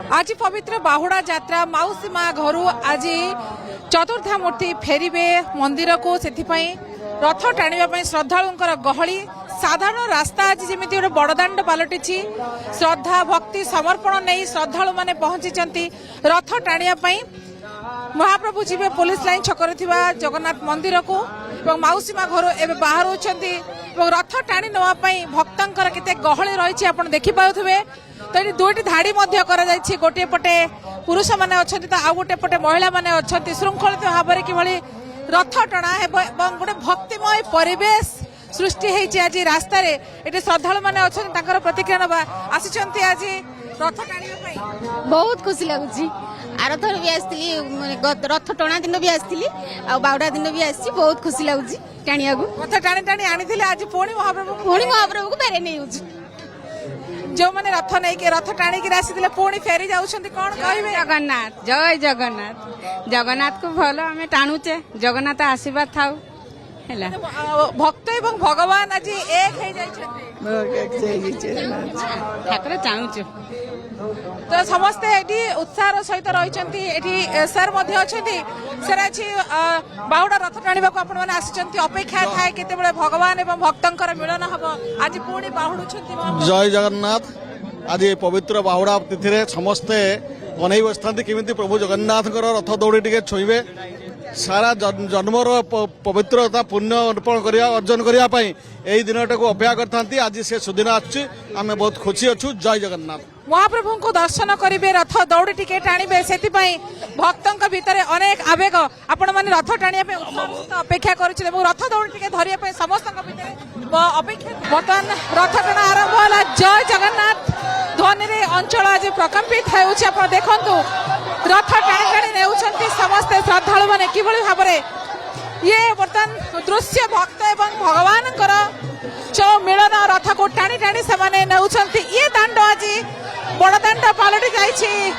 आज पवित्र बाहुड़ा यात्रा मौसी माँ घर आज चतुर्था मूर्ति फेरिबे मंदिर को से रथ टाणिबा श्रद्धालुंकर गहली साधारण रास्ता आज जमी गोटे बड़दाण्ड पलटि श्रद्धा भक्ति समर्पण नहीं श्रद्धालु माने पहुंची रथ टाणिबा महाप्रभु जी पुलिस लाइन छकर जगन्नाथ मंदिर को मौसी माँ घर एवं बाहर रथ टाणी नापी भक्तर केते गहली रही आप देखिपे तो ये दुईटी धाड़ी गोटे पटे पुरुष मैंने अच्छा आउ गोटे पटे महिला मैंने अच्छा श्रृंखलित भाव में किभली रथ टणा गोटे भक्तिमय परिवेश सृष्टि होती आज रास्तार ये श्रद्धालु मैंने अच्छा प्रतिक्रिया नवा आसी आज रथ टाणी बहुत खुशी लगुच आर थर भी आसती रथ टणा दिन भी आसती बाउडा दिन भी आसी बहुत खुशी लगुच टाणिया रथ टाणी टाणी आनी आज पुणी महाप्रभु को फेरे नहीं जो मैंने रथ नहीं रथ टाणी आसी पुणी फेरी जाऊँ कौन कहे जगन्नाथ जय जगन्नाथ जगन्नाथ को भल आम टाणुचे जगन्नाथ आशीर्वाद थाऊ भक्त एवं भगवान आज एक ठाकुर चाहूचु तो समस्ते ये उत्साह सहित रही सर सर आज बाहुड़ा रथ टाणा को आपण आसी अपेक्षा थाए केते भगवान एवं भक्तर मिलन हम आज पुणी बाहुड़ जय जगन्नाथ आज पवित्र बाहुड़ा तिथि समस्ते अनै बसता केमी प्रभु जगन्नाथ रथ दौड़ी टे छुईबे सारा जन्मर पवित्रता पुण्य अर्पण करने अर्जन करने यही दिन को अपेक्षा करते आज से सुदिन आम बहुत खुशी अच्छु जय जगन्नाथ महाप्रभु को दर्शन करेंगे रथ दौड़ी टिके टाणिबे से भक्तों भितर अनेक आवेग आपण मैंने रथ टाणिया अपेक्षा कर रथ दौड़ी टिके धरिया समस्त अपेक्षा बर्तमान रथ टणा आरंभ है जय जगन्नाथ ध्वनि रे अंचल आज प्रकम्पित हो देखु रथ टाणी टाणी ने समस्ते श्रद्धालु मैंने किभली भाव ये बर्तमान दृश्य भक्त एवं भगवान जो मिलन रथ को टाणी टाणी से ये दाण्ड आज बड़ दाण्ड पलटि जाइए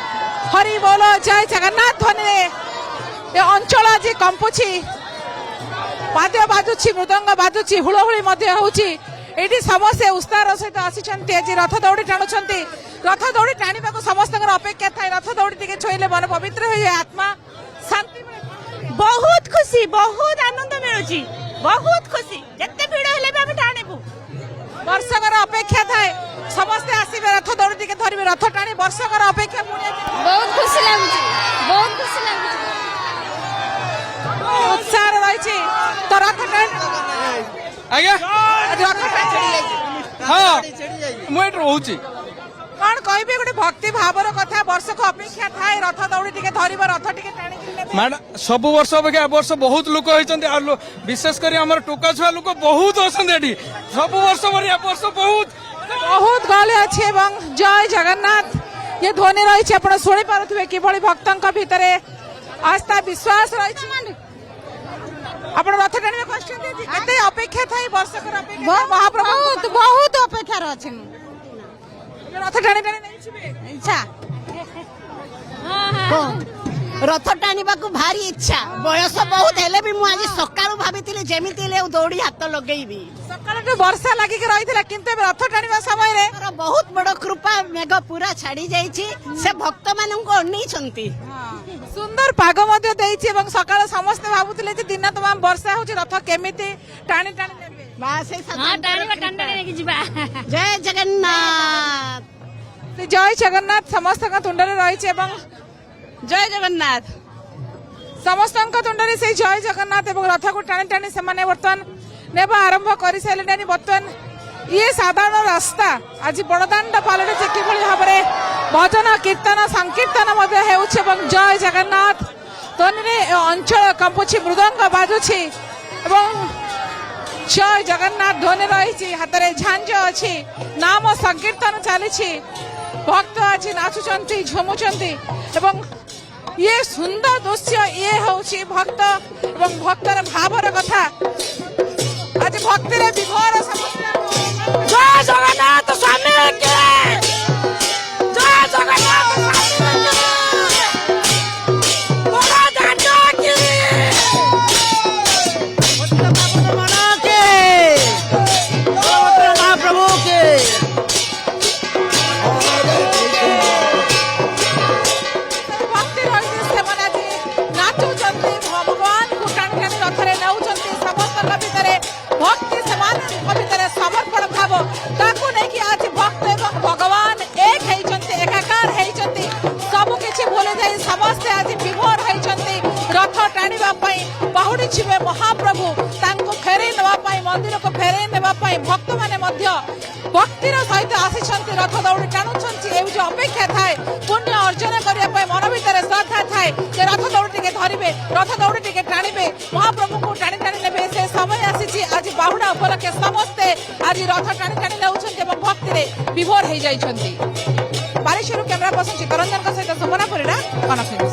हरि बोल जय जगन्नाथ ध्वनि ये अंचल आज कंपुची वाद्य बाजुची मृदंग बाजुची हुलहुली ये समस्ते उत्साह सहित आसी आज रथ दौड़ी टाणुंट रथ दौड़ी टाणा को समस्त अपेक्षा थाए रथ दौड़ी टे छोइले मन पवित्र हो जाए आत्मा शांति बहुत खुशी बहुत आनंद मिलुची बहुत खुशी जत्ते भीड़ हेले भी टाणीबू वर्षकर अपेक्षा थाए समस्ते आसबे रथ दौड़ी टे धरबे रथ टाणी वर्षकर अपेक्षा बहुत खुशी लगुच बहुत खुशी लगुच उत्साह रही तो रथ आज्ञा रथ हाँ मुझे रोची कौन कहे गोटे भक्ति भावर कथा वर्ष को अपेक्षा थाए रथ दौड़ी टे धरब रथ टे मैडम सब वर्ष अपेक्षा वर्ष बहुत लोक होती विशेष कर टोका छुआ लोक बहुत अच्छे सब वर्ष वर्ष बहुत बहुत गहली अच्छे जय जगन्नाथ ये ध्वनि रही आप शुणी पारे किभली भक्तों भितर आस्था विश्वास रही आप रथ टाणी अपेक्षा थाई वर्षकर अपेक्षा महाप्रभु बहुत अपेक्षा अच्छे रथ टाणी टाणी इच्छा रथ टाणा भारी इच्छा बयस बहुत हेले भी मुझे सकाळु भाभी जमी दौड़ी हाथ लगेबी सकाळ वर्षा लगिक रही किंतु रथ टाणा समय रे बहुत बड़ कृपा मेघ पूरा छाड़ी जाइए से भक्त मान अनई सुंदर पाग सकाळ समस्ते भावुले दिन तमाम वर्षा हो रथ केमी टाणी जय जगन्नाथ जय जगन्नाथ समस्त तुंडे रही जय जगन्नाथ समस्त तुंडे से जय जगन्नाथ एवं रथ को टाणी टाणी से बर्तमान नेबा आरंभ कर सारे बर्तमान ये साधारण रास्ता आज बड़दाण्ड पलटि किभली भाव में भजन कीर्तन संकीर्तन जय जगन्नाथ ध्वनि अंचल कंपुची मृदंग बाजुची जय जगन्नाथ ध्वनि रही हाथ में झांझ अच्छी नाम संकीर्तन चली भक्त आज नाचुंट झुमुंट ये सुंदर दृश्य ये हूँ भक्त एवं भक्तर भावर कथा आज भक्ति विभोर जय जगन्नाथ स्वामी के जय जगन्नाथ स्वामी बड़ा दाण्ड की महाप्रभु के ମନ୍ଦିରକୁ ଫେରାଇ ନେବା ପାଇଁ ଭକ୍ତମାନେ ମଧ୍ୟ ଭକ୍ତିର ସହିତ ଆସିଛନ୍ତି, ରଥ ଦୌଡ଼ି ଟାଣୁଛନ୍ତି। ଏ ଯୋଉ ଅପେକ୍ଷା ଥାଏ ପୁଣ୍ୟ ଅର୍ଜନ କରିବା ପାଇଁ ମନ ଭିତରେ ଶ୍ରଦ୍ଧା ଥାଏ ଯେ ରଥ ଦୌଡ଼ି ଟିକେ ଧରିବେ, ରଥ ଦୌଡ଼ି ଟିକେ ଟାଣିବେ, ମହାପ୍ରଭୁଙ୍କୁ ଟାଣି ଟାଣି ନେବେ। ସେ ସମୟ ଆସିଛି। ଆଜି ବାହୁଡା ଉପଲକ୍ଷେ ସମସ୍ତେ ଆଜି ରଥ ଟାଣି ଟାଣି ନେଉଛନ୍ତି ଏବଂ ଭକ୍ତିରେ ବିଭୋର ହେଇଯାଇଛନ୍ତି। ବାଲେଶ୍ୱରରୁ କ୍ୟାମେରା ପର୍ସନ ଚିତ୍ତରଞ୍ଜନଙ୍କ ସହିତ ସୁମନା ପରିଡ଼ା, କନକ ନ୍ୟୁଜ୍।